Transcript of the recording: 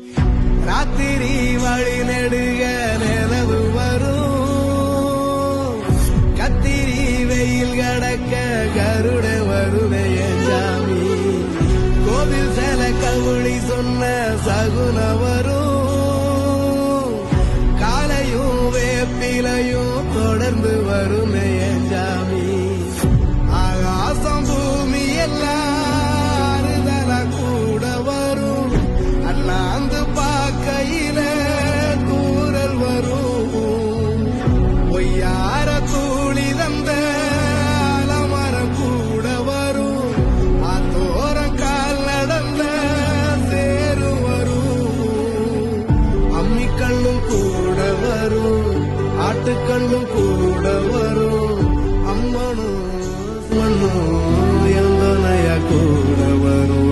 ராத்திரி வழி நெடுக நிலவு வரும், கத்திரி வெயில் கடக்க கருட வருடைய சாமி, கோவில் சில கவுளி சொன்ன சகுன வரும், காலையும் வேப்பிலையும் தொடர்ந்து வருமே சாமி, ஆகாசம் பூமி எல்லாம் கூட வரும், அண்ணாந்து பார்க்கையில தூரல் வரும், பொய்யார தூளி தந்த அலமரம் கூட வரும், ஆத்தோரம் கால் நடந்த சேரு வரும், அம்மிக்கல்லும் கூட வரும், ஆட்டுக்கல்லும் கூட வரும், அம்மனும் மண்ணும் எந்தனைய கூட வரும்.